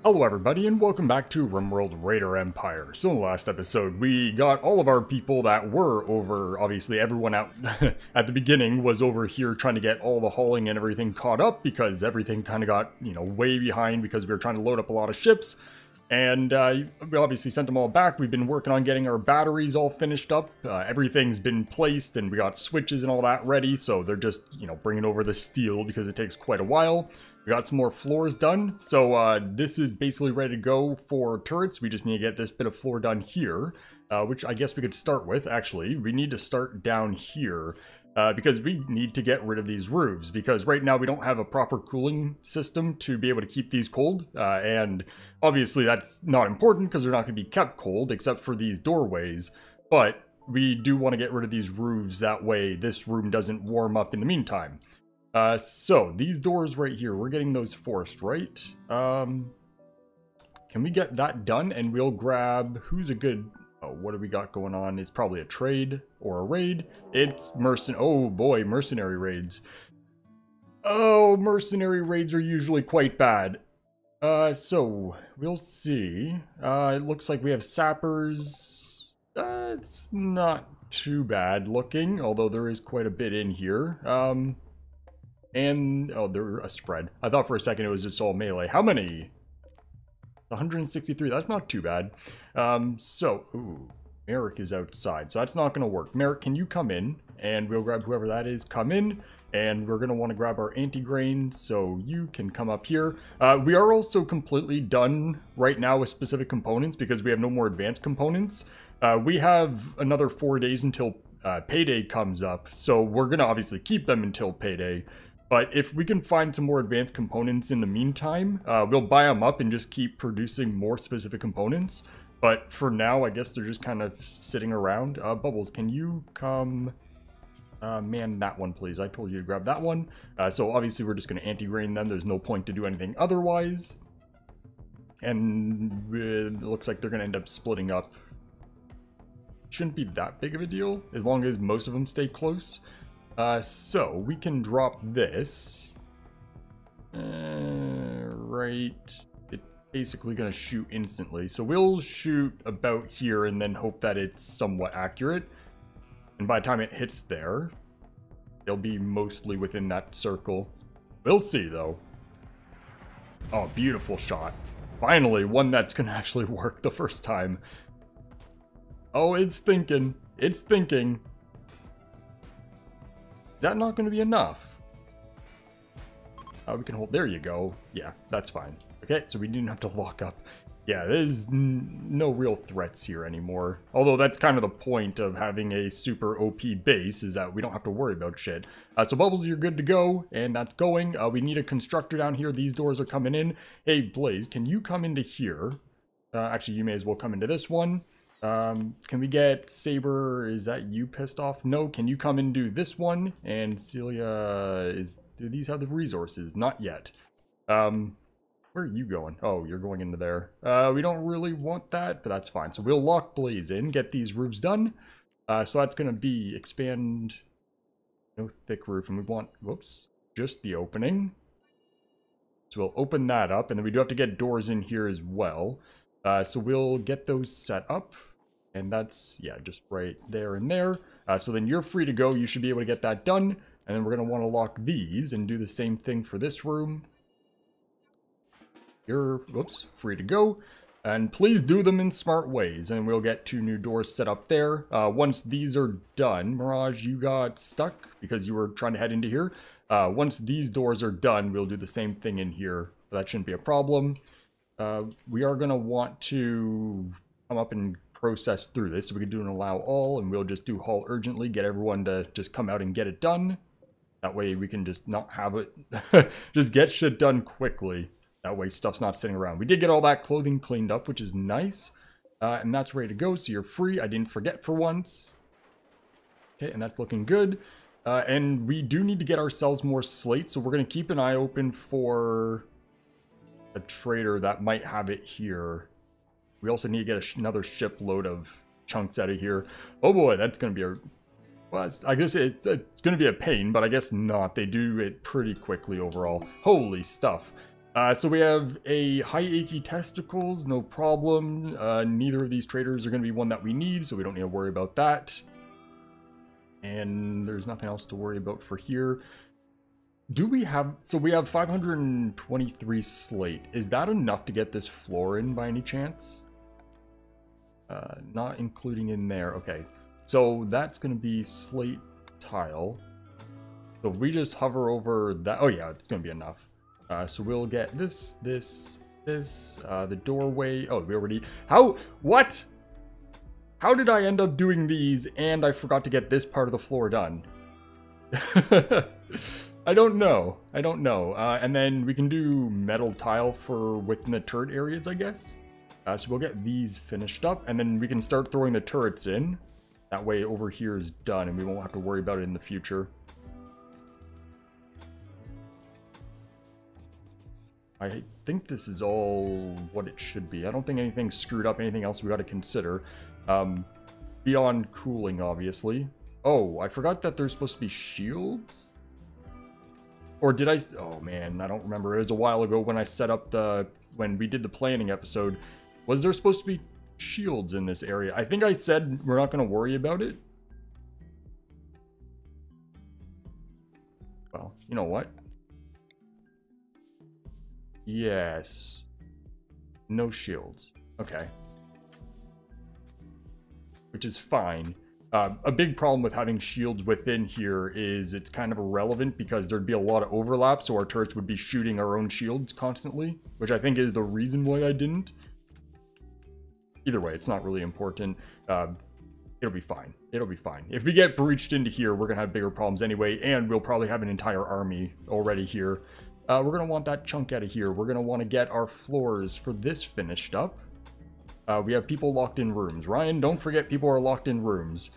Hello everybody and welcome back to RimWorld Raider Empire. So in the last episode we got all of our people that were over, obviously everyone out at the beginning was over here trying to get all the hauling and everything caught up because everything kind of got, way behind because we were trying to load up a lot of ships. And we obviously sent them all back. We've been working on getting our batteries all finished up. Everything's been placed and we got switches and all that ready. So they're just, bringing over the steel because it takes quite a while. We got some more floors done. So this is basically ready to go for turrets. We just need to get this bit of floor done here, which I guess we could start with. Actually, we need to start down here. Because we need to get rid of these roofs, because right now we don't have a proper cooling system to be able to keep these cold, and obviously that's not important because they're not going to be kept cold except for these doorways, but we do want to get rid of these roofs, that way this room doesn't warm up in the meantime. So these doors right here, we're getting those forced, right? Can we get that done? And we'll grab, who's a good... Oh, what do we got going on? It's probably a trade or a raid. It's oh boy, mercenary raids. Oh, mercenary raids are usually quite bad. So we'll see. It looks like we have sappers. It's not too bad looking, although there is quite a bit in here. And oh, they're a spread. I thought for a second it was just all melee. How many? 163, that's not too bad. Ooh, Merrick is outside, so that's not going to work. Merrick, can you come in? And we'll grab whoever that is, come in. And we're going to want to grab our anti-grain, so you can come up here. We are also completely done right now with specific components because we have no more advanced components. We have another 4 days until payday comes up, so we're going to obviously keep them until payday. But if we can find some more advanced components in the meantime, we'll buy them up and just keep producing more specific components. But for now, I guess they're just kind of sitting around. Bubbles, can you come man that one, please? I told you to grab that one. So obviously we're just going to anti-grain them. There's no point to do anything otherwise. And it looks like they're going to end up splitting up. Shouldn't be that big of a deal, as long as most of them stay close. So we can drop this, right, it's basically going to shoot instantly, so we'll shoot about here and then hope that it's somewhat accurate, and by the time it hits there, they'll be mostly within that circle. We'll see though. Oh, beautiful shot. Finally, one that's going to actually work the first time. Oh, it's thinking. It's thinking. Is that not going to be enough? We can hold, there you go. Yeah, that's fine. Okay, so we didn't have to lock up. Yeah, there's no real threats here anymore. Although that's kind of the point of having a super OP base, is that we don't have to worry about shit. So Bubbles, you're good to go, and that's going. We need a constructor down here. These doors are coming in. Hey, Blaze, can you come into here? Actually, you may as well come into this one. Can we get Saber? Is that you pissed off? No. Can you come and do this one? And Celia do these have the resources? Not yet. Where are you going? Oh, you're going into there. We don't really want that, but that's fine. So we'll lock Blaze in, get these roofs done. So that's going to be expand, no thick roof, and we want, whoops, just the opening. So we'll open that up, and then we do have to get doors in here as well. So we'll get those set up. And that's, yeah, just right there and there. So then you're free to go. You should be able to get that done. And then we're going to want to lock these and do the same thing for this room. You're, whoops, free to go. And please do them in smart ways. And we'll get 2 new doors set up there. Once these are done, Mirage, you got stuck because you were trying to head into here. Once these doors are done, we'll do the same thing in here. That shouldn't be a problem. We are going to want to come up and process through this, so we can do an allow all, and we'll just do haul urgently, get everyone to just come out and get it done. That way we can just not have it, just get shit done quickly. That way stuff's not sitting around. We did get all that clothing cleaned up, which is nice, and that's ready to go, so you're free. I didn't forget for once. Okay, and that's looking good. And we do need to get ourselves more slates, so we're going to keep an eye open for a trader that might have it here. We also need to get another shipload of chunks out of here. Oh boy, that's going to be a... Well, I guess it's going to be a pain, but I guess not. They do it pretty quickly overall. Holy stuff. So we have a high achy testicles, no problem. Neither of these traders are going to be one that we need, so we don't need to worry about that. And there's nothing else to worry about for here. Do we have... So we have 523 slate. Is that enough to get this floor in by any chance? Not including in there. Okay. So that's going to be slate tile. So if we just hover over that... Oh yeah, it's going to be enough. So we'll get this, the doorway. Oh, we already... How? What? How did I end up doing these and I forgot to get this part of the floor done? I don't know. I don't know. And then we can do metal tile for within the turret areas, I guess. So we'll get these finished up and then we can start throwing the turrets in. That way over here is done and we won't have to worry about it in the future. I think this is all what it should be. I don't think anything's screwed up, anything else we got to consider. Beyond cooling, obviously. Oh, I forgot that there's supposed to be shields? Or did I... Oh man, I don't remember. It was a while ago when I set up the... When we did the planning episode. Was there supposed to be shields in this area? I think I said we're not going to worry about it. Well, you know what? Yes. No shields. Okay. Which is fine. A big problem with having shields within here is it's kind of irrelevant because there'd be a lot of overlap, so our turrets would be shooting our own shields constantly, which I think is the reason why I didn't. Either way, it's not really important. It'll be fine. It'll be fine. If we get breached into here, we're going to have bigger problems anyway, and we'll probably have an entire army already here. We're going to want that chunk out of here. We're going to want to get our floors for this finished up. We have people locked in rooms. Ryan, don't forget people are locked in rooms.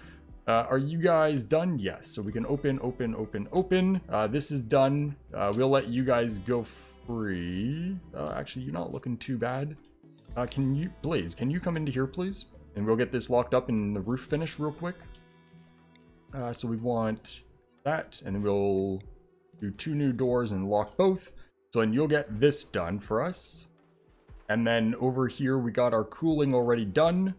Are you guys done? Yes. So we can open. This is done. We'll let you guys go free. Actually, you're not looking too bad. Blaze, can you come into here, please? And we'll get this locked up and the roof finished real quick. So we want that, and then we'll do 2 new doors and lock both. So then you'll get this done for us. And then over here, we got our cooling already done.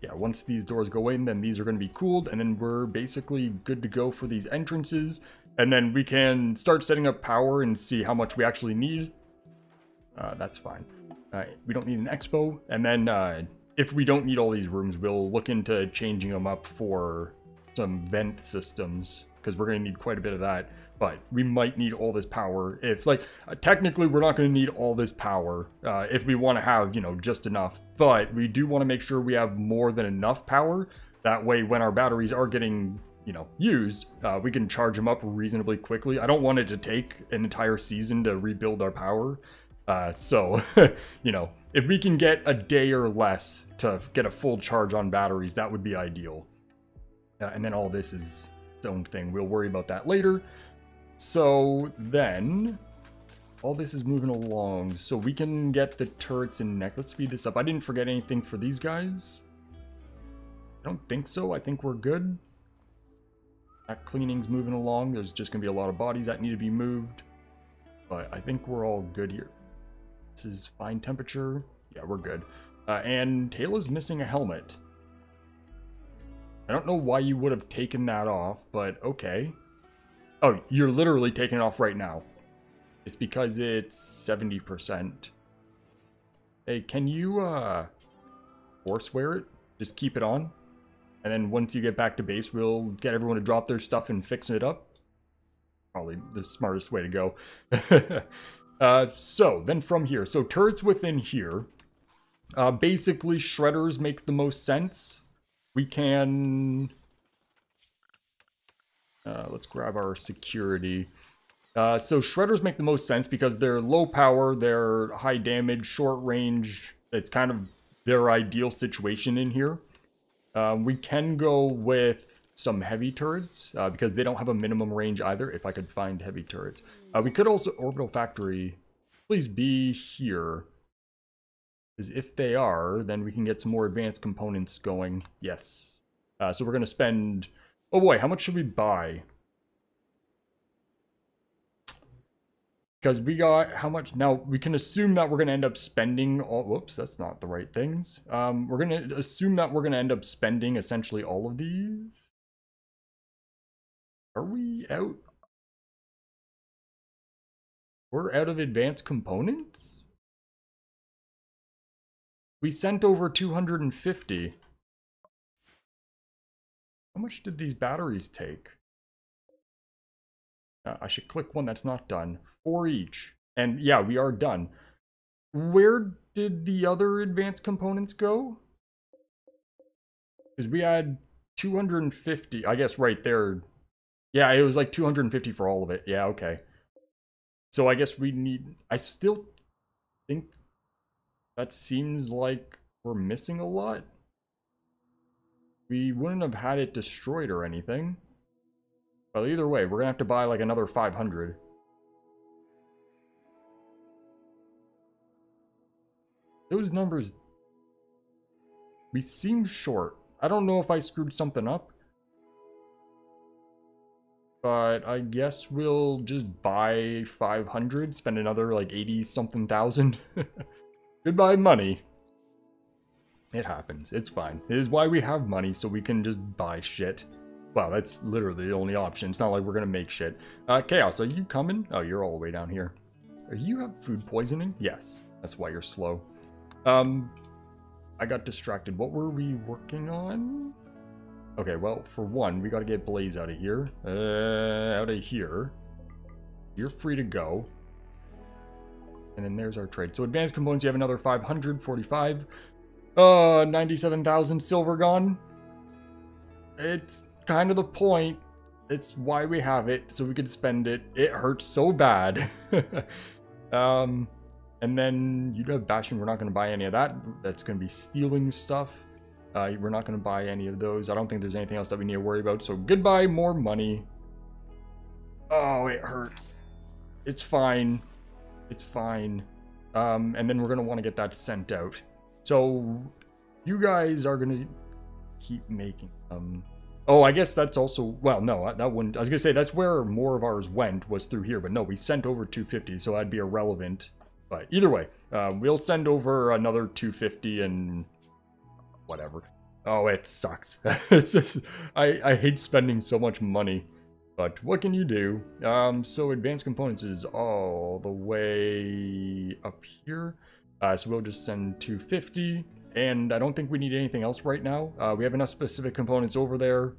Yeah, once these doors go in, then these are going to be cooled. And then we're basically good to go for these entrances. And then we can start setting up power and see how much we actually need. That's fine. We don't need an expo. And then if we don't need all these rooms, we'll look into changing them up for some vent systems, because we're going to need quite a bit of that. But we might need all this power if, like, technically we're not going to need all this power if we want to have, you know, just enough. But we do want to make sure we have more than enough power. That way, when our batteries are getting, you know, used, we can charge them up reasonably quickly. I don't want it to take an entire season to rebuild our power. So, you know, if we can get a day or less to get a full charge on batteries, that would be ideal. And then all this is its own thing. We'll worry about that later. So then, all this is moving along. So we can get the turrets in neck. Let's speed this up. I didn't forget anything for these guys. I don't think so. I think we're good. That cleaning's moving along. There's just going to be a lot of bodies that need to be moved. But I think we're all good here. This is fine temperature. Yeah, we're good. And Taylor's missing a helmet. I don't know why you would have taken that off, but okay. Oh, you're literally taking it off right now. It's because it's 70%. Hey, can you force wear it? Just keep it on. And then once you get back to base, we'll get everyone to drop their stuff and fix it up. Probably the smartest way to go. So then from here, so turrets within here. Basically, shredders make the most sense. We can... let's grab our security. So shredders make the most sense because they're low power, they're high damage, short range. It's kind of their ideal situation in here. We can go with some heavy turrets because they don't have a minimum range either, if I could find heavy turrets. We could also... Orbital Factory, please be here. Because if they are, then we can get some more advanced components going. Yes. So we're going to spend... Oh boy, how much should we buy? Because we got how much? Now, we can assume that we're going to end up spending all... Whoops, that's not the right things. We're going to assume that we're going to end up spending essentially all of these. Are we out? We're out of advanced components? We sent over 250. How much did these batteries take? I should click one that's not done. 4 each. And yeah, we are done. Where did the other advanced components go? Because we had 250. I guess right there. Yeah, it was like 250 for all of it. Yeah, okay. So I guess we need... I still think that seems like we're missing a lot. We wouldn't have had it destroyed or anything. Well, either way, we're gonna have to buy like another 500. Those numbers... We seem short. I don't know if I screwed something up. But I guess we'll just buy 500, spend another like 80-something thousand. Goodbye money. It happens. It's fine. It is why we have money, so we can just buy shit. Well, that's literally the only option. It's not like we're gonna make shit. Chaos, are you coming? Oh, you're all the way down here. You have food poisoning? Yes. That's why you're slow. I got distracted. What were we working on? Okay, well, for one, we gotta get Blaze out of here. Out of here. You're free to go. And then there's our trade. So advanced components, you have another 545. 97,000 silver gone. It's kind of the point. It's why we have it, so we can spend it. It hurts so bad. And then you have Bastion. We're not going to buy any of that. That's going to be stealing stuff. We're not going to buy any of those. I don't think there's anything else that we need to worry about. So goodbye, more money. Oh, it hurts. It's fine. It's fine. And then we're going to want to get that sent out. So you guys are going to keep making them. Oh, I guess that's also, well, no, that wouldn't, I was going to say that's where more of ours went, was through here. But no, we sent over 250, so that'd be irrelevant. But either way, we'll send over another 250 and whatever. Oh, it sucks. It's just, I hate spending so much money. But what can you do? So advanced components is all the way up here. So we'll just send 250. And I don't think we need anything else right now. We have enough specific components over there.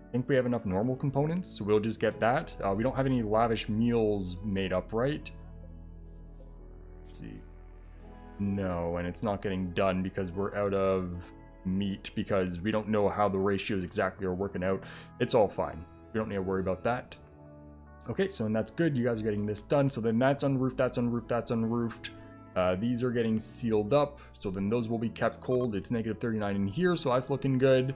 I think we have enough normal components, so we'll just get that. We don't have any lavish meals made up, right? Let's see. No, and it's not getting done because we're out of meat, because we don't know how the ratios exactly are working out. It's all fine. We don't need to worry about that. Okay, so then that's good. You guys are getting this done. So then that's unroofed, that's unroofed, that's unroofed. These are getting sealed up, so then those will be kept cold. It's negative 39 in here, so that's looking good.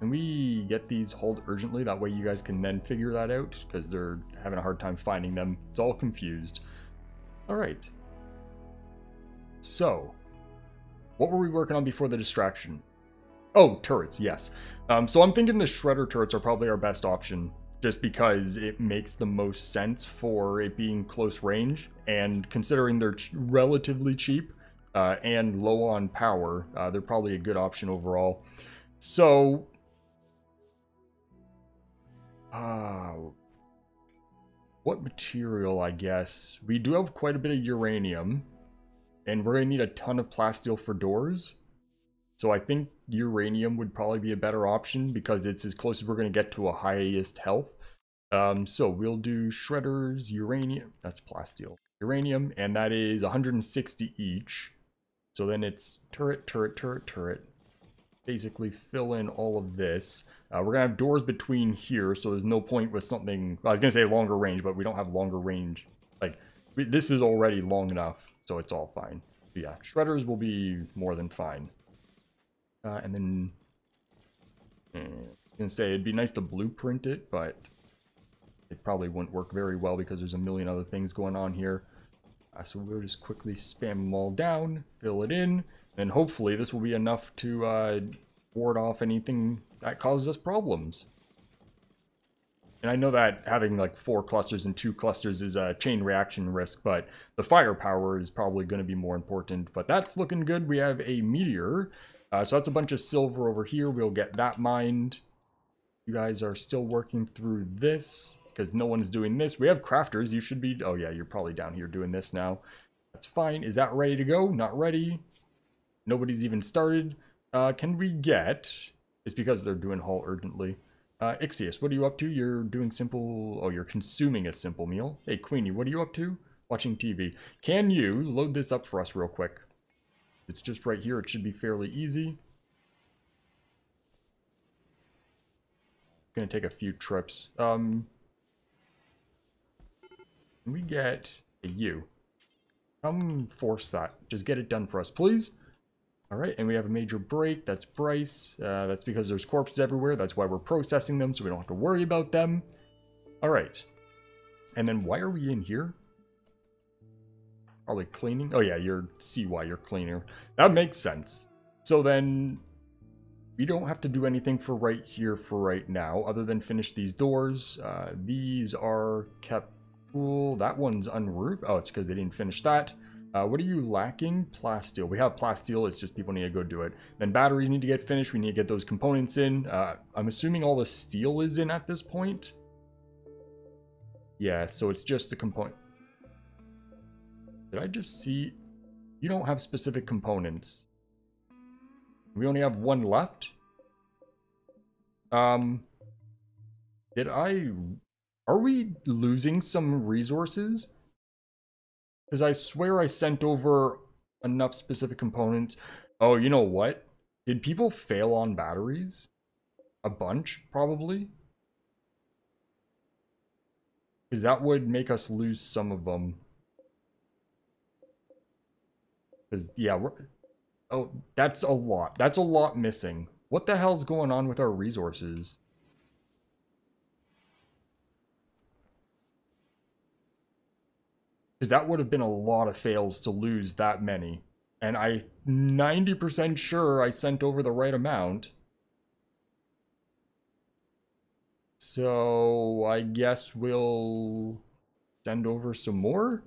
Can we get these hauled urgently? That way you guys can then figure that out, because they're having a hard time finding them. It's all confused. All right. So, what were we working on before the distraction? Oh, turrets, yes. So I'm thinking the shredder turrets are probably our best option, just because it makes the most sense for it being close range, and considering they're relatively cheap and low on power, they're probably a good option overall. So, what material, I guess? We do have quite a bit of uranium, and we're going to need a ton of plasteel for doors. So I think uranium would probably be a better option, because it's as close as we're going to get to a highest health. So we'll do shredders, uranium, that's plasteel, uranium, and that is 160 each. So then it's turret, turret, turret, turret. Basically fill in all of this. We're going to have doors between here, so there's no point with something, well, I was going to say longer range, but we don't have longer range. Like, this is already long enough, so it's all fine. But yeah, shredders will be more than fine. And then, I was going to say, it'd be nice to blueprint it, but it probably wouldn't work very well because there's a million other things going on here. So we'll just quickly spam them all down, fill it in, and hopefully this will be enough to ward off anything that causes us problems. And I know that having like 4 clusters and 2 clusters is a chain reaction risk, but the firepower is probably going to be more important. But that's looking good. We have a meteor. So that's a bunch of silver over here. We'll get that mined. You guys are still working through this because no one's doing this. We have crafters. You should be... Oh, yeah, you're probably down here doing this now. That's fine. Is that ready to go? Not ready. Nobody's even started. Can we get... It's because they're doing haul urgently. Ixius, what are you up to? You're doing simple... Oh, you're consuming a simple meal. Hey, Queenie, what are you up to? Watching TV. Can you load this up for us real quick? It's just right here. It should be fairly easy. Gonna take a few trips. Can we get a U? Come force that. Just get it done for us, please. All right, and we have a major break. That's Bryce. That's because there's corpses everywhere. That's why we're processing them, so we don't have to worry about them. All right. And then why are we in here? Probably cleaning. Oh, yeah, you're... See why you're cleaner. That makes sense. So then... We don't have to do anything for right here for right now, other than finish these doors. These are kept cool. That one's unroofed. Oh, it's because they didn't finish that. What are you lacking? Plasteel. We have plasteel. It's just people need to go do it. Then batteries need to get finished. We need to get those components in. I'm assuming all the steel is in at this point. Yeah, so it's just the component. Did I just see? You don't have specific components. We only have one left. Did I... Are we losing some resources? Because I swear I sent over enough specific components. Oh, you know what? Did people fail on batteries? A bunch, probably. Because that would make us lose some of them. Because, yeah, oh, that's a lot. That's a lot missing. What the hell's going on with our resources? Because that would have been a lot of fails to lose that many. And I'm 90% sure I sent over the right amount. So I guess we'll send over some more.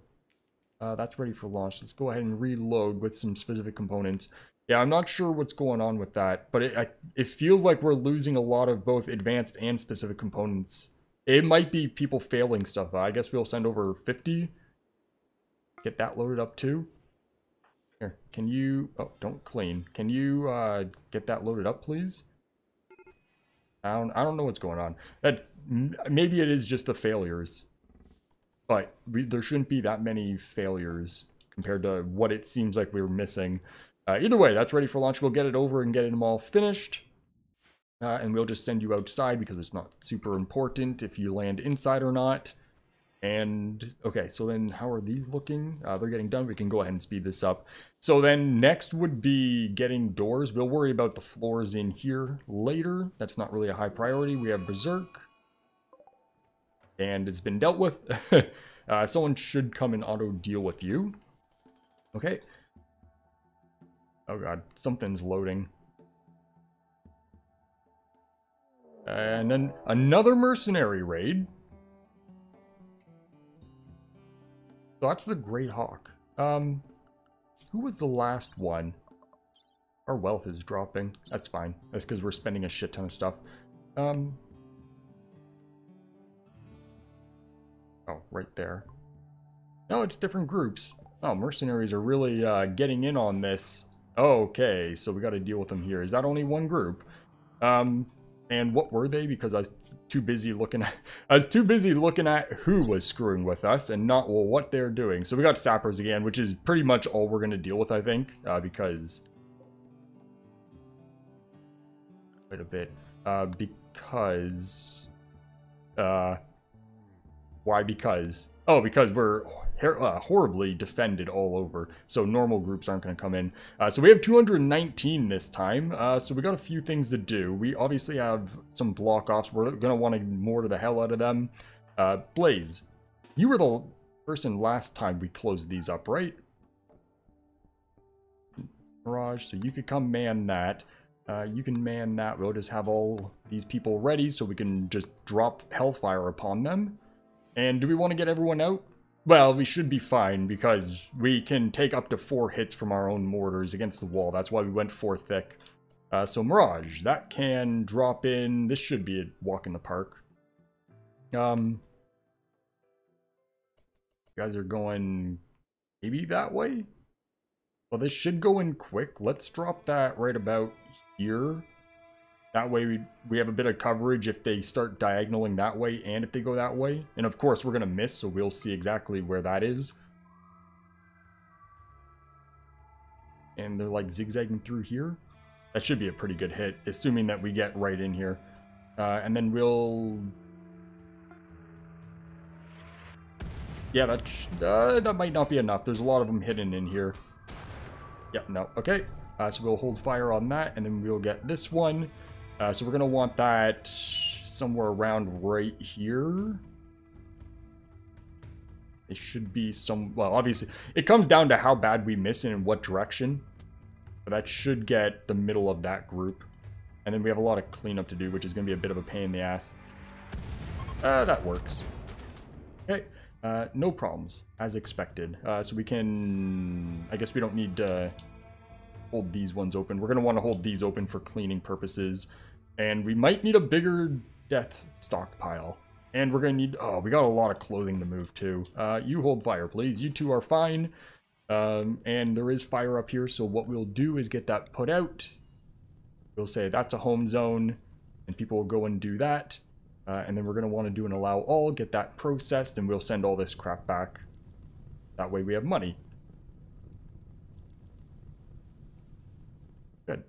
That's ready for launch. Let's go ahead and reload with some specific components. Yeah, I'm not sure what's going on with that, but it feels like we're losing a lot of both advanced and specific components. It might be people failing stuff. I guess we'll send over 50. Get that loaded up too. Here, can you... Oh, don't clean. Can you get that loaded up, please? I don't know what's going on. Maybe it is just the failures. But there shouldn't be that many failures compared to what it seems like we were missing. Either way, that's ready for launch. We'll get it over and get them all finished. And we'll just send you outside because it's not super important if you land inside or not. And, okay, so then how are these looking? They're getting done. We can go ahead and speed this up. So then next would be getting doors. We'll worry about the floors in here later. That's not really a high priority. We have Berserk. And it's been dealt with. Someone should come and auto deal with you. Okay. Oh god, something's loading. And then another mercenary raid. So that's the Grey Hawk. Who was the last one? Our wealth is dropping. That's fine. That's because we're spending a shit ton of stuff. Oh, right there. No, it's different groups. Oh, mercenaries are really getting in on this. Okay, so we got to deal with them here. Is that only one group? And what were they? Because I was too busy looking at who was screwing with us and not, well, what they're doing. So we got sappers again, which is pretty much all we're going to deal with, I think, because quite a bit. Why? Because... Oh, because we're horribly defended all over, so normal groups aren't going to come in. So we have 219 this time, so we got a few things to do. We obviously have some block-offs. We're going to want to mortar the hell out of them. Blaze, you were the person last time we closed these up, right? Mirage, so you could come man that. You can man that. We'll just have all these people ready so we can just drop hellfire upon them. And do we want to get everyone out? Well, we should be fine because we can take up to 4 hits from our own mortars against the wall. That's why we went 4 thick. So Mirage, that can drop in. This should be a walk in the park. You guys are going maybe that way? Well, this should go in quick. Let's drop that right about here. That way we have a bit of coverage if they start diagonaling that way and if they go that way. And of course we're going to miss, so we'll see exactly where that is. And they're like zigzagging through here. That should be a pretty good hit, assuming that we get right in here. And then we'll... Yeah, that might not be enough. There's a lot of them hidden in here. Yep, no. Okay. So we'll hold fire on that, and then we'll get this one. So we're going to want that somewhere around right here. It should be some... Well, obviously, it comes down to how bad we miss and in what direction. But that should get the middle of that group. And then we have a lot of cleanup to do, which is going to be a bit of a pain in the ass. That works. Okay. No problems, as expected. So we can... I guess we don't need to hold these ones open. We're going to want to hold these open for cleaning purposes. And we might need a bigger death stockpile. And we're going to need... Oh, we got a lot of clothing to move, too. You hold fire, please. You two are fine. And there is fire up here, so what we'll do is get that put out. We'll say that's a home zone, and people will go and do that. And then we're going to want to do an allow all, get that processed, and we'll send all this crap back. That way we have money. Good.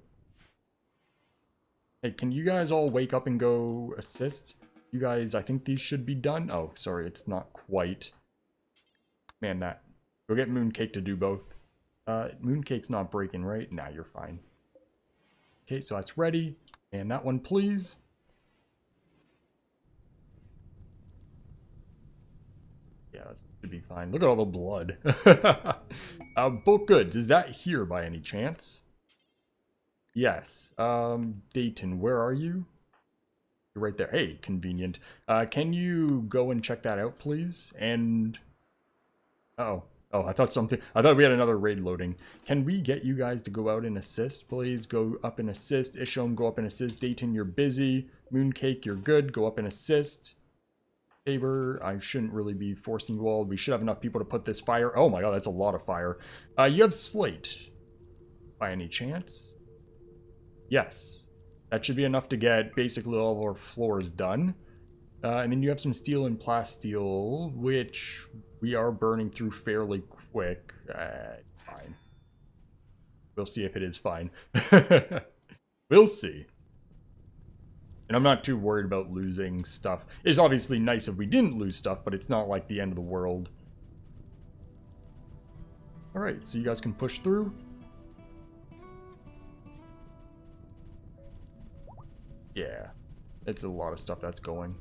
Hey, can you guys all wake up and go assist? You guys, I think these should be done. Oh, sorry, it's not quite. Man, that. Go get Mooncake to do both. Mooncake's not breaking, right? Nah, you're fine. Okay, so that's ready. And that one, please. Yeah, that should be fine. Look at all the blood. Bulk goods, is that here by any chance? Yes. Dayton, where are you? You're right there. Hey, convenient. Can you go and check that out, please? And... Uh-oh. Oh, I thought we had another raid loading. Can we get you guys to go out and assist, please? Go up and assist. Isham, go up and assist. Dayton, you're busy. Mooncake, you're good. Go up and assist. Saber, I shouldn't really be forcing you all. We should have enough people to put this fire. Oh my god, that's a lot of fire. You have Slate. By any chance? Yes. That should be enough to get basically all of our floors done. And then you have some steel and plasteel, which we are burning through fairly quick. Fine. We'll see if it is fine. We'll see. And I'm not too worried about losing stuff. It's obviously nice if we didn't lose stuff, but it's not like the end of the world. Alright, so you guys can push through. Yeah. It's a lot of stuff that's going.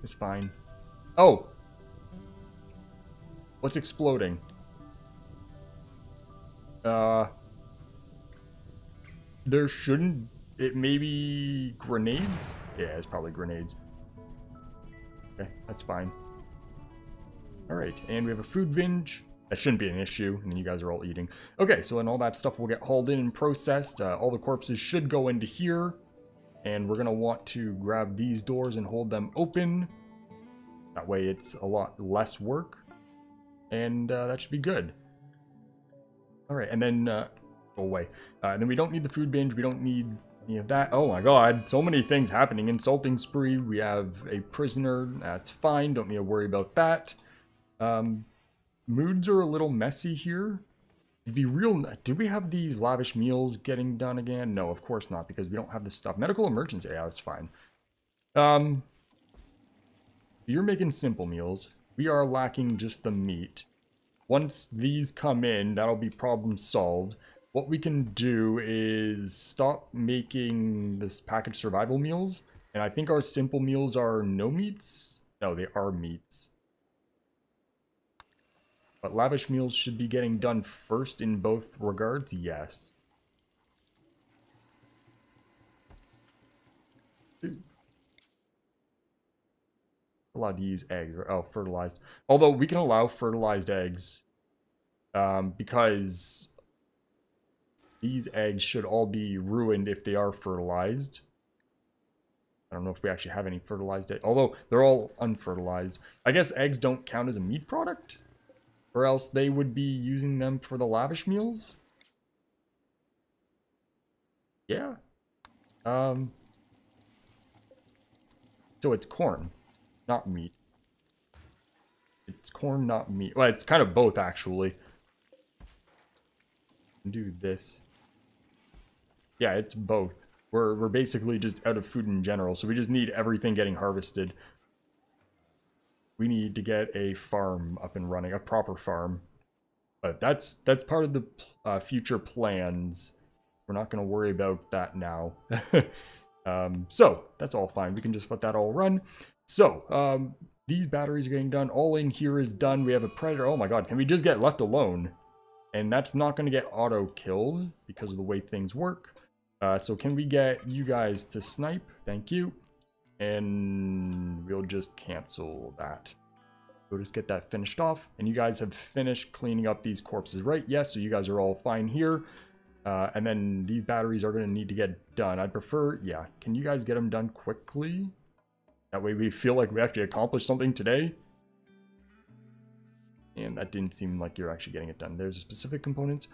It's fine. Oh! What's exploding? There shouldn't... It may be grenades? Yeah, it's probably grenades. Okay, that's fine. Alright, and we have a food binge. That shouldn't be an issue, and then you guys are all eating. Okay, so then all that stuff will get hauled in and processed. All the corpses should go into here. And we're going to want to grab these doors and hold them open. That way it's a lot less work. And that should be good. Alright, and then... go away. And then we don't need the food binge. We don't need any of that. Oh my god, so many things happening. Insulting spree. We have a prisoner. That's fine. Don't need to worry about that. Moods are a little messy here. It'd be real... Do we have these lavish meals getting done again? No, of course not, because we don't have this stuff. Medical emergency. Yeah, that's fine. You're making simple meals. We are lacking just the meat. Once these come in, that'll be problem solved. What we can do is stop making this packaged survival meals. And I think our simple meals are no meats. No, they are meats. But lavish meals should be getting done first in both regards. Yes. allowed to use eggs. Oh, fertilized. Although we can allow fertilized eggs because these eggs should all be ruined if they are fertilized. I don't know if we actually have any fertilized eggs, although they're all unfertilized. I guess eggs don't count as a meat product, or else they would be using them for the lavish meals. Yeah. So it's corn, not meat. It's corn, not meat. Well, it's kind of both, actually. Do this. Yeah, it's both. We're basically just out of food in general, so we just need everything getting harvested. We need to get a farm up and running, a proper farm. But that's part of the future plans. We're not going to worry about that now. So that's all fine. We can just let that all run. So these batteries are getting done. All in here is done. We have a predator. Oh my god, can we just get left alone? And that's not going to get auto-killed because of the way things work. So can we get you guys to snipe? Thank you. And we'll just cancel that. We'll just get that finished off. And you guys have finished cleaning up these corpses, right? Yes, so you guys are all fine here. And then these batteries are going to need to get done. I'd prefer, yeah. Can you guys get them done quickly? That way we feel like we actually accomplished something today. And that didn't seem like you're actually getting it done. There's specific components.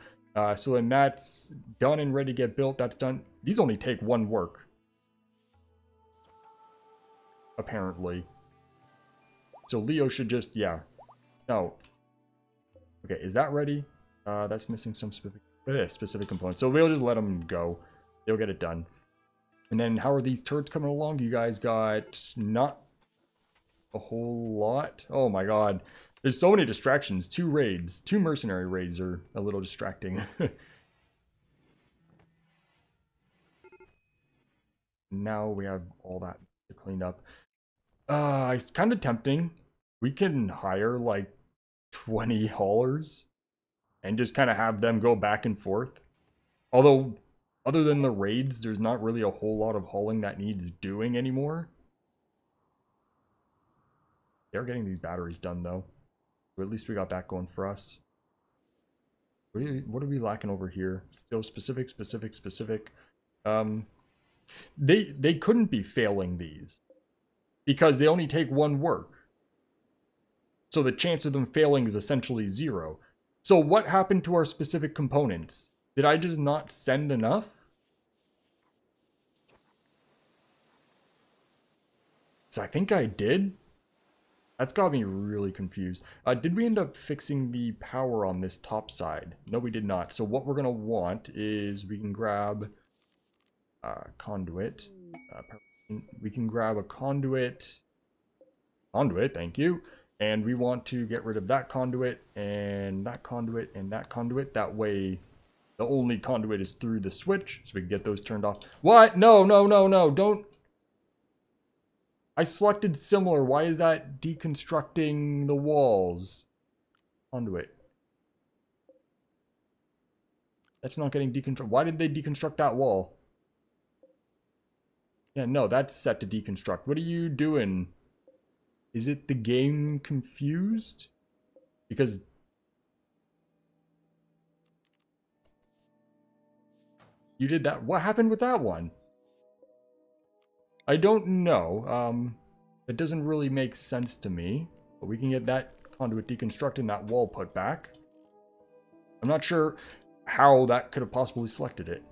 So then that's done and ready to get built. That's done. These only take one work. Apparently. So Leo should just, yeah. No. Okay, is that ready? That's missing some specific components. So we'll just let them go. They'll get it done. And then how are these turrets coming along? You guys got not a whole lot. Oh my god. There's so many distractions. 2 raids. 2 mercenary raids are a little distracting. Now we have all that to clean up. It's kind of tempting. We can hire like 20 haulers and just kind of have them go back and forth. Although, other than the raids, there's not really a whole lot of hauling that needs doing anymore. They're getting these batteries done though. Or at least we got that going for us. What are we lacking over here? Still specific. They couldn't be failing these because they only take 1 work. So the chance of them failing is essentially 0. So what happened to our specific components? Did I just not send enough? So I think I did. That's got me really confused. Did we end up fixing the power on this top side? No, we did not. So what we're going to want is we can grab conduit. We can grab a conduit. Conduit, thank you. And we want to get rid of that conduit and that conduit and that conduit. That way the only conduit is through the switch. So we can get those turned off. What? No, no, no, no. Don't. I selected similar. Why is that deconstructing the walls? Conduit. That's not getting deconstructed. Why did they deconstruct that wall? Yeah, no, that's set to deconstruct. What are you doing? Is it the game confused? Because you did that. What happened with that one? I don't know. It doesn't really make sense to me. But we can get that conduit deconstructed and that wall put back. I'm not sure how that could have possibly selected it.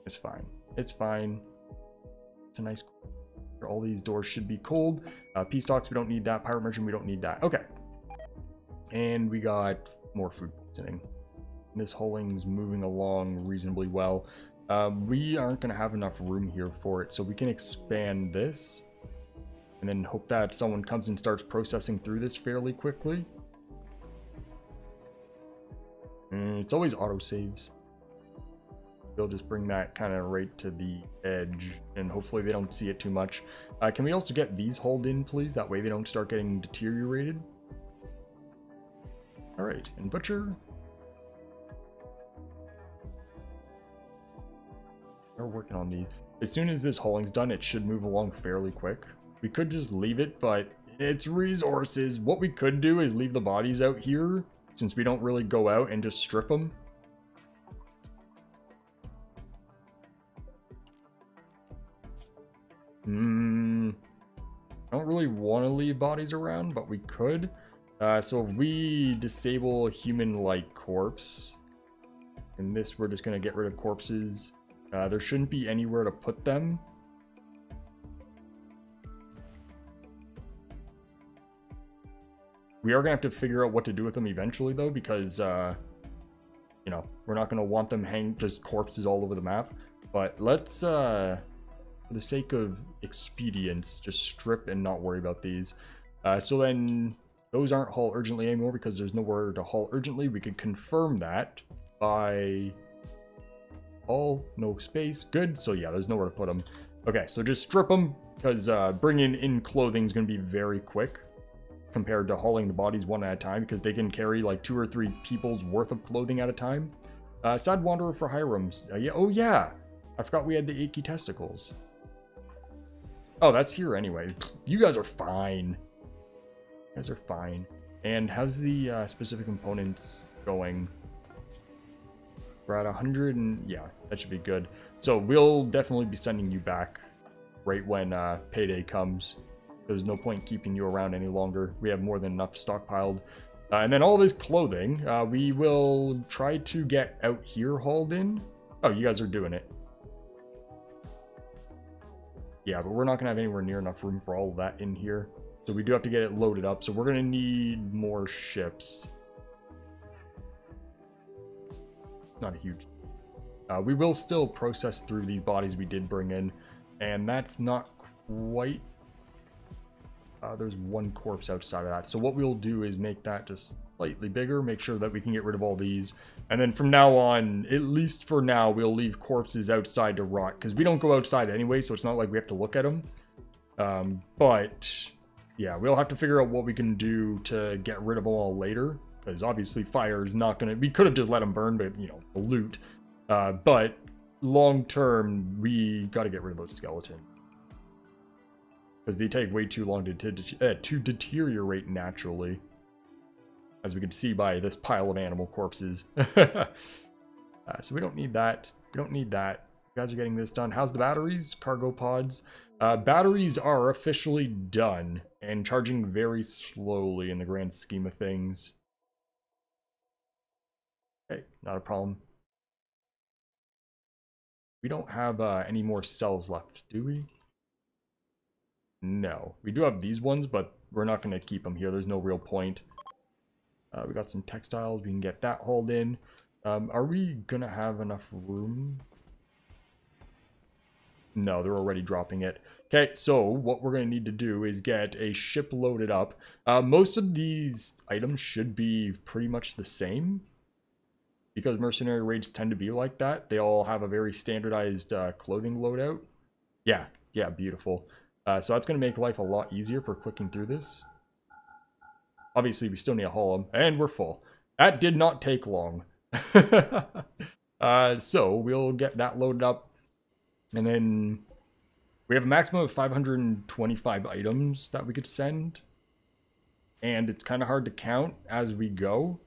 It's fine. It's fine. It's a nice... All these doors should be cold. Peace talks, we don't need that. Pirate merchant, we don't need that. Okay. And we got more food poisoning. This hauling's moving along reasonably well. We aren't going to have enough room here for it, so we can expand this and then hope that someone comes and starts processing through this fairly quickly. It's always autosaves. They'll just bring that kind of right to the edge, and hopefully they don't see it too much. Can we also get these hauled in, please? That way they don't start getting deteriorated. All right, and butcher. We're working on these. As soon as this hauling's done, it should move along fairly quick. We could just leave it, but it's resources. What we could do is leave the bodies out here, since we don't really go out, and just strip them. I don't really want to leave bodies around, but we could. So if we disable human-like corpse, and this we're just going to get rid of corpses, there shouldn't be anywhere to put them. We are going to have to figure out what to do with them eventually, though, because, you know, we're not going to want them hang just corpses all over the map. But let's, for the sake of expedience, just strip and not worry about these. So then those aren't haul urgently anymore because there's nowhere to haul urgently. We could confirm that by haul, no space. Good. So yeah, there's nowhere to put them. Okay, so just strip them because bringing in clothing is going to be very quick compared to hauling the bodies one at a time, because they can carry like 2 or 3 people's worth of clothing at a time. Sad Wanderer for Hirams. Yeah. Oh yeah, I forgot we had the achy testicles. Oh, that's here anyway. You guys are fine. You guys are fine. And how's the specific components going? We're at 100 and yeah, that should be good. So we'll definitely be sending you back right when payday comes. There's no point keeping you around any longer. We have more than enough stockpiled. And then all this clothing, we will try to get out here hauled in. Oh, you guys are doing it. Yeah, but we're not going to have anywhere near enough room for all of that in here. So we do have to get it loaded up. So we're going to need more ships. Not a huge... we will still process through these bodies we did bring in. And that's not quite... there's one corpse outside of that. So what we'll do is make that just slightly bigger. Make sure that we can get rid of all these. And then from now on, at least for now, we'll leave corpses outside to rot. Because we don't go outside anyway, so it's not like we have to look at them. But, yeah, we'll have to figure out what we can do to get rid of them all later. Because obviously fire is not going to... We could have just let them burn, but, you know, the loot. But long term, we got to get rid of those skeletons. Because they take way too long to deteriorate naturally. As we can see by this pile of animal corpses. So we don't need that. We don't need that. You guys are getting this done. How's the batteries? Cargo pods. Batteries are officially done. And charging very slowly in the grand scheme of things. Okay, not a problem. We don't have any more cells left, do we? No. We do have these ones, but we're not going to keep them here. There's no real point. We got some textiles. We can get that hauled in. Are we going to have enough room? No, they're already dropping it. Okay, so what we're going to need to do is get a ship loaded up. Most of these items should be pretty much the same. Because mercenary raids tend to be like that. They all have a very standardized clothing loadout. Yeah, beautiful. So that's going to make life a lot easier for clicking through this. Obviously, we still need to haul them, and we're full. That did not take long. So we'll get that loaded up, and then we have a maximum of 525 items that we could send, and it's kind of hard to count as we go.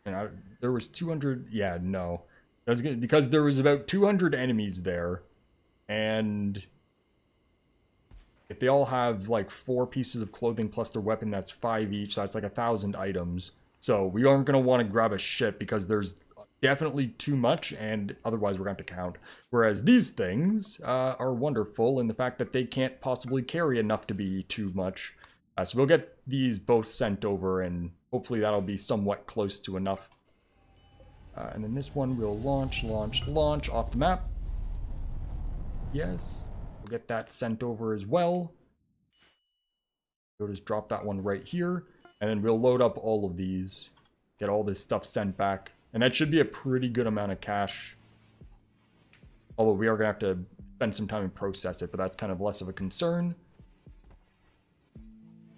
And there was 200. Yeah, no, that's good because there was about 200 enemies there. And if they all have like 4 pieces of clothing plus their weapon, that's 5 each. So that's like 1,000 items. So we aren't going to want to grab a ship because there's definitely too much, and otherwise we're going to have to count. Whereas these things are wonderful in the fact that they can't possibly carry enough to be too much. So we'll get these both sent over, and hopefully that'll be somewhat close to enough. And then this one will launch off the map. Yes, we'll get that sent over as well. We'll just drop that one right here, and then we'll load up all of these, get all this stuff sent back, and that should be a pretty good amount of cash. Although we are going to have to spend some time and process it, but that's kind of less of a concern.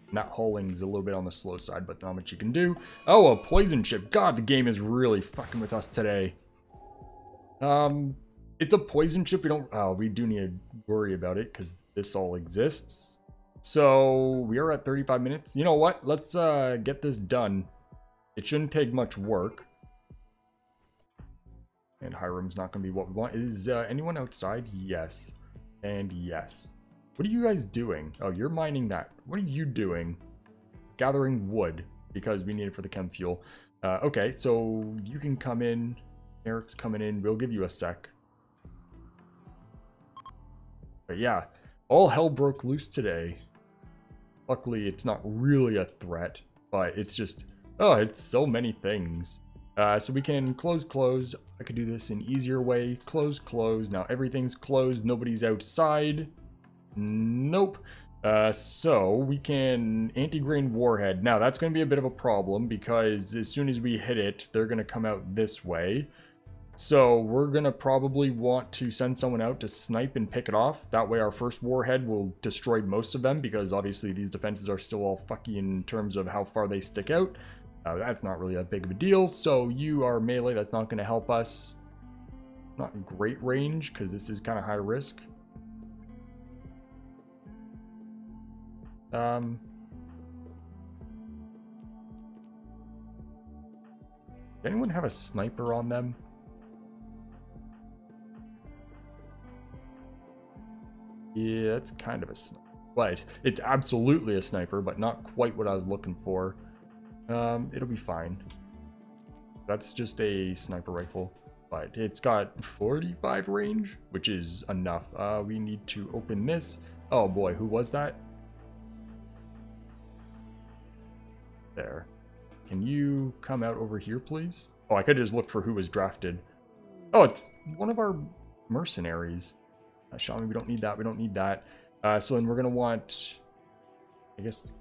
And that hauling is a little bit on the slow side, but not much you can do. Oh, a poison ship. God, the game is really fucking with us today. It's a poison chip. We do need to worry about it because this all exists. So we are at 35 minutes. You know what? Let's get this done. It shouldn't take much work. And Hiram's not going to be what we want. Is anyone outside? Yes. And yes. What are you guys doing? Oh, you're mining that. What are you doing? Gathering wood, because we need it for the chem fuel. Okay, so you can come in. Eric's coming in. We'll give you a sec. But yeah, all hell broke loose today. Luckily, it's not really a threat, but it's just... Oh, it's so many things. So we can close. I could do this in easier way. Close. Now everything's closed. Nobody's outside. Nope. So we can anti-grain warhead. Now that's going to be a bit of a problem because as soon as we hit it, they're going to come out this way. So we're going to probably want to send someone out to snipe and pick it off. That way our first warhead will destroy most of them because obviously these defenses are still all fucky in terms of how far they stick out. That's not really that big of a deal. So you are melee. That's not going to help us. Not great range because this is kind of high risk. Does anyone have a sniper on them? Yeah, it's kind of a sniper. But it's absolutely a sniper, but not quite what I was looking for. It'll be fine. That's just a sniper rifle, but it's got 45 range, which is enough. We need to open this. Oh boy, who was that? There. Can you come out over here, please? Oh, I could just look for who was drafted. Oh, it's one of our mercenaries. Shaman, we don't need that. We don't need that. So then we're going to want, I guess,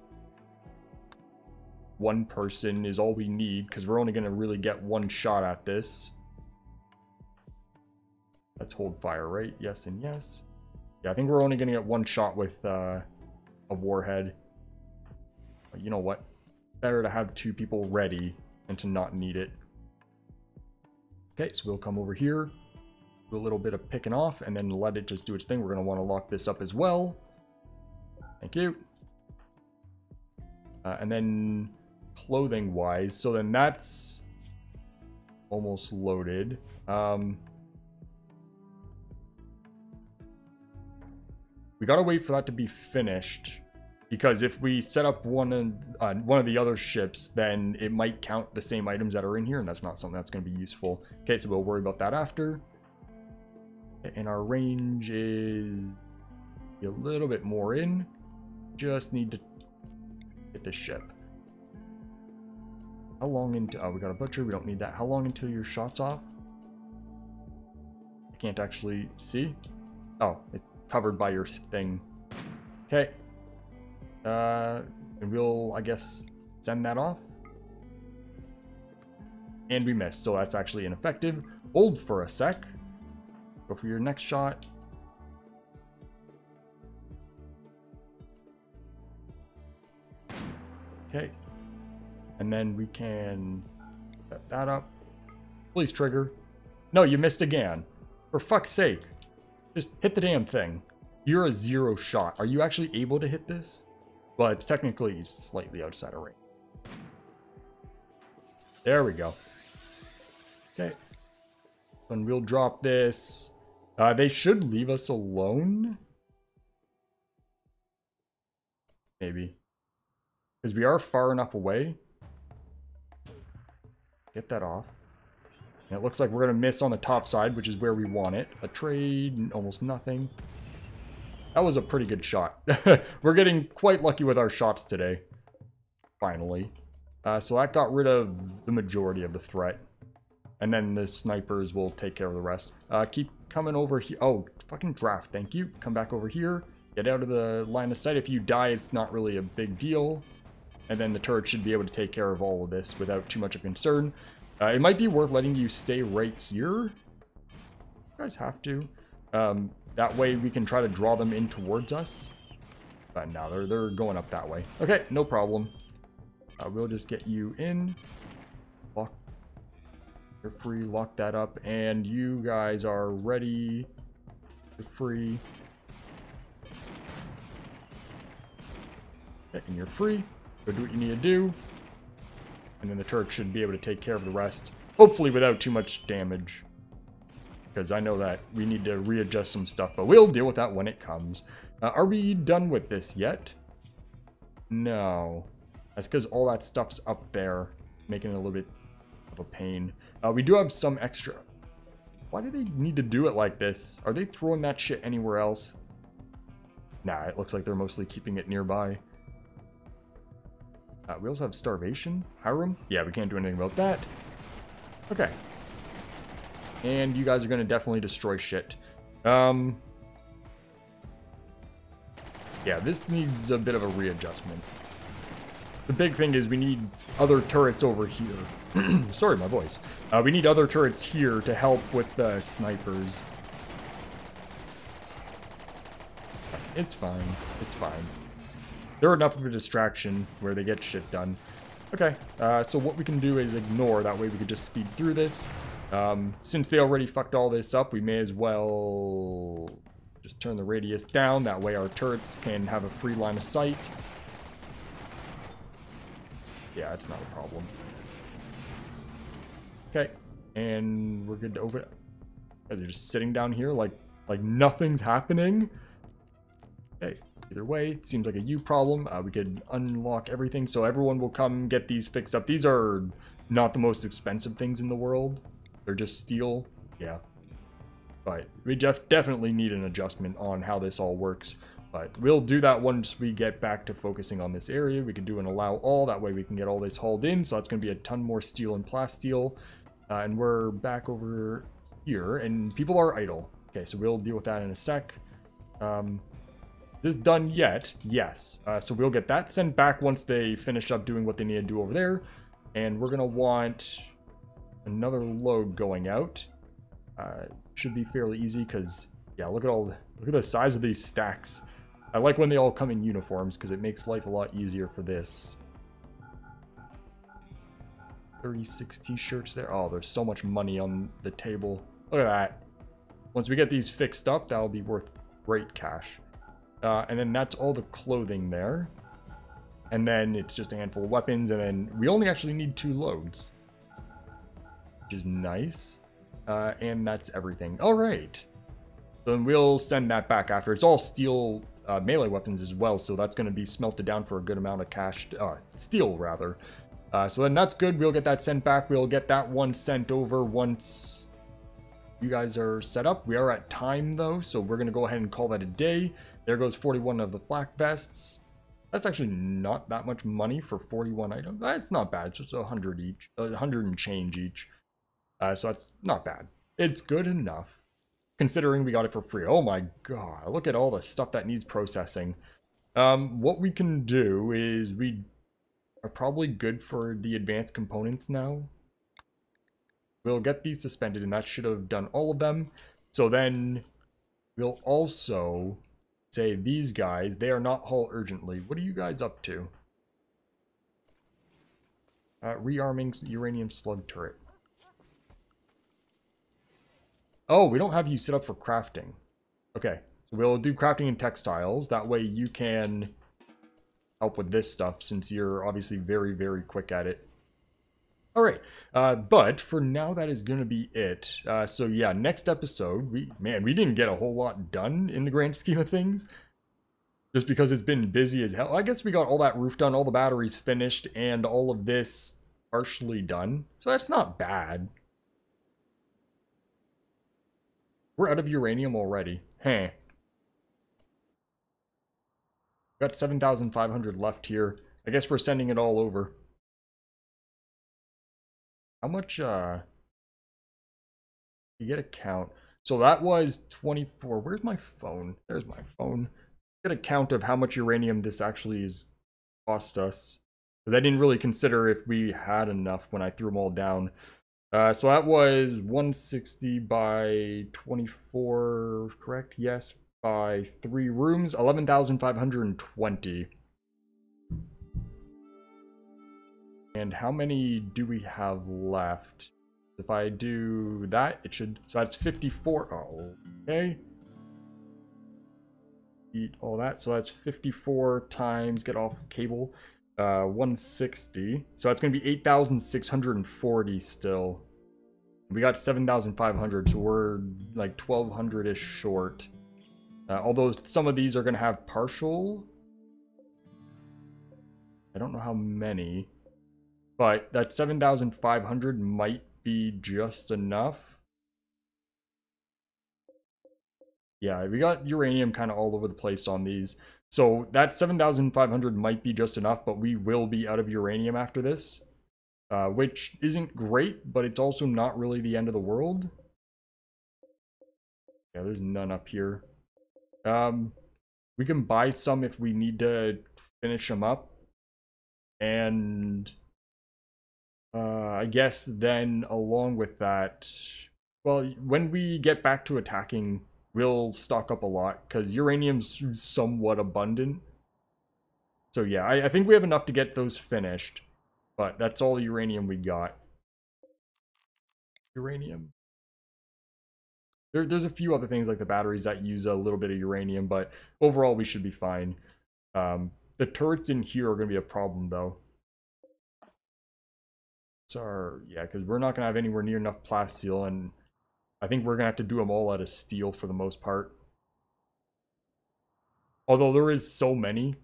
one person is all we need because we're only going to really get one shot at this. Let's hold fire, right? Yes and yes. Yeah, I think we're only going to get one shot with a warhead. But you know what? Better to have two people ready and to not need it. Okay, so we'll come over here, do a little bit of picking off, and then let it just do its thing. We're going to want to lock this up as well. Thank you. And then clothing wise, so then that's almost loaded. We gotta wait for that to be finished because if we set up one of the other ships, then it might count the same items that are in here, and that's not something that's going to be useful. Okay, so we'll worry about that after. And our range is a little bit more in. Just need to get the ship. How long into... Oh, we got a butcher. We don't need that. How long until your shot's off? I can't actually see. Oh, it's covered by your thing. Okay. And we'll, I guess, send that off. And we missed, so that's actually ineffective. Hold for a sec. Go for your next shot. Okay. And then we can set that up. Please trigger. No, you missed again. For fuck's sake. Just hit the damn thing. You're a 0 shot. Are you actually able to hit this? Well, it's technically slightly outside of range. There we go. Okay. And we'll drop this. They should leave us alone. Maybe. Because we are far enough away. Get that off. And it looks like we're going to miss on the top side, which is where we want it. A trade, almost nothing. That was a pretty good shot. We're getting quite lucky with our shots today. Finally. So that got rid of the majority of the threat. And then the snipers will take care of the rest. Keep coming over here. Oh, fucking draft. Thank you. Come back over here. Get out of the line of sight. If you die, it's not really a big deal. And then the turret should be able to take care of all of this without too much of concern. It might be worth letting you stay right here. You guys have to. That way we can try to draw them in towards us. But no, they're going up that way. Okay, no problem. We'll just get you in. Lock You're free, lock that up, and you guys are ready. You're free. Okay, and you're free. Go do what you need to do. And then the turret should be able to take care of the rest. Hopefully without too much damage. Because I know that we need to readjust some stuff, but we'll deal with that when it comes. Are we done with this yet? No. That's because all that stuff's up there, making it a little bit of a pain. We do have some extra. Why do they need to do it like this? Are they throwing that shit anywhere else? Nah, it looks like they're mostly keeping it nearby. We also have starvation. Hiram? Yeah, we can't do anything about that. Okay. And you guys are going to definitely destroy shit. Yeah, this needs a bit of a readjustment. The big thing is we need other turrets over here. Sorry, my voice. We need other turrets here to help with the snipers. It's fine. It's fine. They're enough of a distraction where they get shit done. Okay, so what we can do is ignore. That way we could just speed through this. Since they already fucked all this up, we may as well just turn the radius down. That way our turrets can have a free line of sight. Yeah, it's not a problem. Okay, and we're good to open it. Guys are just sitting down here like nothing's happening. Okay, either way, it seems like a you problem. We could unlock everything, so everyone will come get these fixed up. These are not the most expensive things in the world. They're just steel. Yeah. But we definitely need an adjustment on how this all works. But we'll do that once we get back to focusing on this area. We can do an allow all. That way we can get all this hauled in. So that's going to be a ton more steel and plasteel. And we're back over here. And people are idle. Okay, so we'll deal with that in a sec. Is this done yet? Yes. So we'll get that sent back once they finish up doing what they need to do over there. And we're going to want another load going out. Should be fairly easy because, yeah, look at the size of these stacks. I like when they all come in uniforms because it makes life a lot easier for this. 36 t-shirts there. Oh, there's so much money on the table. Look at that. Once we get these fixed up, that'll be worth great cash. And then that's all the clothing there. And then it's just a handful of weapons. And then we only actually need 2 loads, which is nice. And that's everything. All right. So then we'll send that back after. It's all steel melee weapons as well. So that's going to be smelted down for a good amount of cash. Steel, rather. So then that's good. We'll get that sent back. We'll get that one sent over once you guys are set up. We are at time, though. So we're going to go ahead and call that a day. There goes 41 of the black vests. That's actually not that much money for 41 items. It's not bad. It's just 100 each. 100 and change each. So that's not bad. It's good enough, considering we got it for free. Oh my god, look at all the stuff that needs processing. What we can do is we are probably good for the advanced components now. We'll get these suspended, and that should have done all of them. So then we'll also say these guys, they are not haul urgently. What are you guys up to? Rearming uranium slug turret. Oh, we don't have you set up for crafting. Okay, so we'll do crafting and textiles. That way you can help with this stuff since you're obviously very, very quick at it. All right, but for now, that is going to be it. So yeah, next episode, we didn't get a whole lot done in the grand scheme of things. Just because it's been busy as hell. I guess we got all that roof done, all the batteries finished, and all of this partially done. So that's not bad. We're out of uranium already. Huh. Got 7,500 left here. I guess we're sending it all over. How much, you get a count. So that was 24. Where's my phone? There's my phone. Get a count of how much uranium this actually is cost us. Because I didn't really consider if we had enough when I threw them all down. So that was 160 by 24, correct? Yes, by 3 rooms, 11,520. And how many do we have left? If I do that, it should... So that's 54. Oh, okay. Eat all that. So that's 54 times get off cable. 160. So that's going to be 8,640 still. We got 7,500, so we're like 1,200-ish short. Although some of these are going to have partial. I don't know how many. But that 7,500 might be just enough. Yeah, we got uranium kind of all over the place on these. So that 7,500 might be just enough, but we will be out of uranium after this. Which isn't great, but it's also not really the end of the world. Yeah, there's none up here. We can buy some if we need to finish them up. And I guess then along with that, well, when we get back to attacking, we'll stock up a lot because uranium's somewhat abundant. So yeah, I think we have enough to get those finished, but that's all the uranium we got. Uranium. There's a few other things like the batteries that use a little bit of uranium, but overall we should be fine. The turrets in here are going to be a problem though. So yeah, because we're not going to have anywhere near enough plasteel, and I think we're going to have to do them all out of steel for the most part. Although there is so many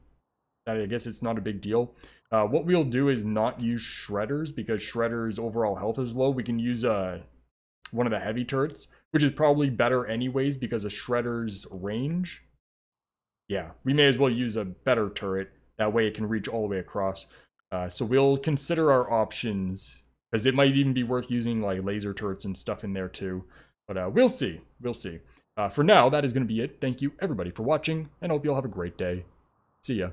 that I guess it's not a big deal. What we'll do is not use shredders because shredders' overall health is low. We can use one of the heavy turrets, which is probably better anyways because of shredder's range. Yeah, we may as well use a better turret. That way it can reach all the way across. So we'll consider our options, because it might even be worth using like laser turrets and stuff in there too. But we'll see. We'll see. For now, that is going to be it. Thank you everybody for watching, and I hope you all have a great day. See ya.